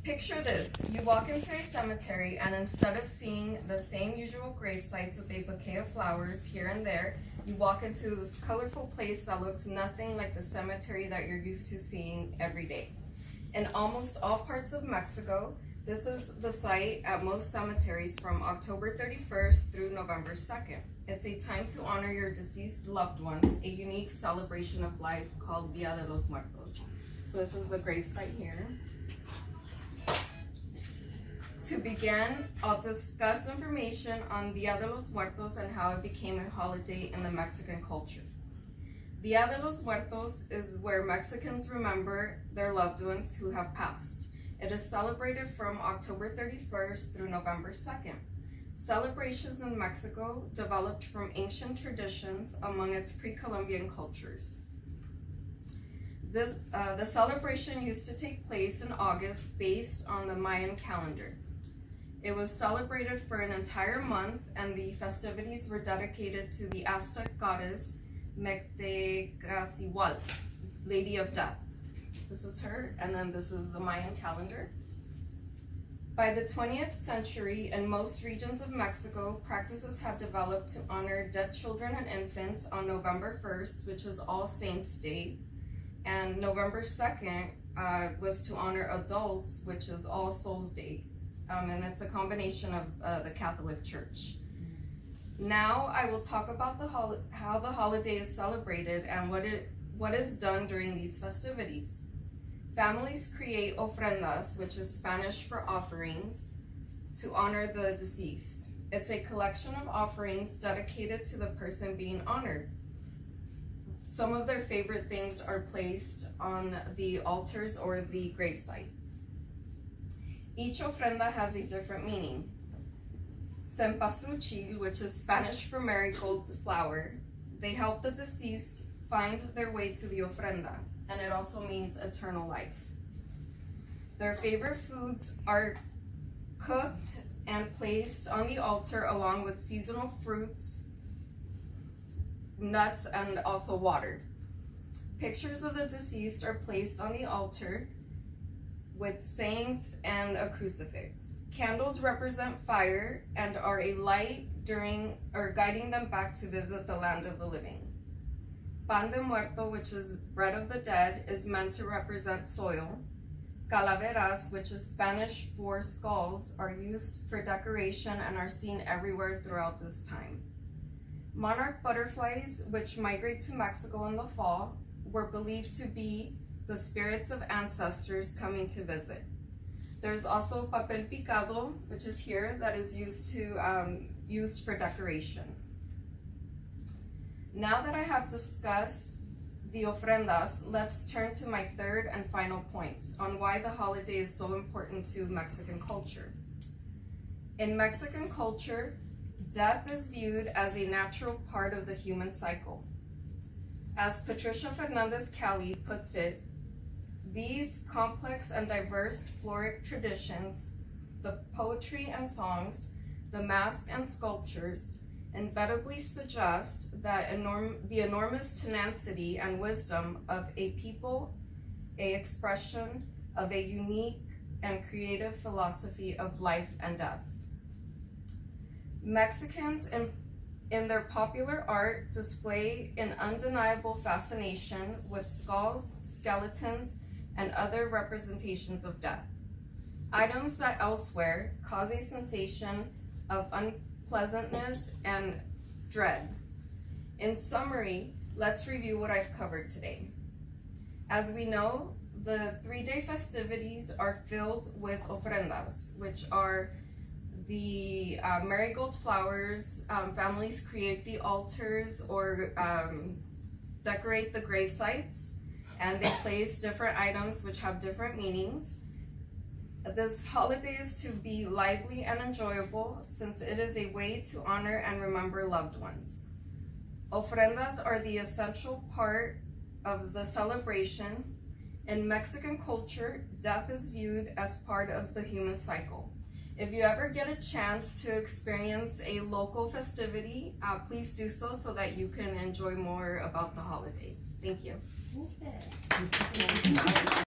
Picture this. You walk into a cemetery and instead of seeing the same usual grave sites with a bouquet of flowers here and there, you walk into this colorful place that looks nothing like the cemetery that you're used to seeing every day. In almost all parts of Mexico, this is the site at most cemeteries from October 31st through November 2nd. It's a time to honor your deceased loved ones, a unique celebration of life called Dia de los Muertos. So this is the grave site here. To begin, I'll discuss information on Dia de los Muertos and how it became a holiday in the Mexican culture. Dia de los Muertos is where Mexicans remember their loved ones who have passed. It is celebrated from October 31st through November 2nd. Celebrations in Mexico developed from ancient traditions among its pre-Columbian cultures. The celebration used to take place in August based on the Mayan calendar. It was celebrated for an entire month, and the festivities were dedicated to the Aztec goddess Mectecacihuatl, Lady of Death. This is her, and then this is the Mayan calendar. By the 20th century, in most regions of Mexico, practices had developed to honor dead children and infants on November 1st, which is All Saints' Day, and November 2nd was to honor adults, which is All Souls' Day. And it's a combination of the Catholic Church. Now I will talk about how the holiday is celebrated and what is done during these festivities. Families create ofrendas, which is Spanish for offerings, to honor the deceased. It's a collection of offerings dedicated to the person being honored. Some of their favorite things are placed on the altars or the grave sites. Each ofrenda has a different meaning. Cempasúchil, which is Spanish for marigold flower, they help the deceased find their way to the ofrenda, and it also means eternal life. Their favorite foods are cooked and placed on the altar along with seasonal fruits, nuts, and also water. Pictures of the deceased are placed on the altar with saints and a crucifix. Candles represent fire and are a light guiding them back to visit the land of the living. Pan de muerto, which is bread of the dead, is meant to represent soil. Calaveras, which is Spanish for skulls, are used for decoration and are seen everywhere throughout this time. Monarch butterflies, which migrate to Mexico in the fall, were believed to be the spirits of ancestors coming to visit. There's also papel picado, which is here, that is used for decoration. Now that I have discussed the ofrendas, let's turn to my third and final point on why the holiday is so important to Mexican culture. In Mexican culture, death is viewed as a natural part of the human cycle. As Patricia Fernandez-Cali puts it, these complex and diverse folkloric traditions, the poetry and songs, the masks and sculptures, inevitably suggest that the enormous tenacity and wisdom of a people, an expression of a unique and creative philosophy of life and death. Mexicans in their popular art display an undeniable fascination with skulls, skeletons, and other representations of death. Items that elsewhere cause a sensation of unpleasantness and dread. In summary, let's review what I've covered today. As we know, the 3-day festivities are filled with ofrendas, which are the marigold flowers. Families create the altars or decorate the grave sites, and they place different items which have different meanings. This holiday is to be lively and enjoyable since it is a way to honor and remember loved ones. Ofrendas are the essential part of the celebration. In Mexican culture, death is viewed as part of the human cycle. If you ever get a chance to experience a local festivity, please do so that you can enjoy more about the holiday. Thank you. Okay.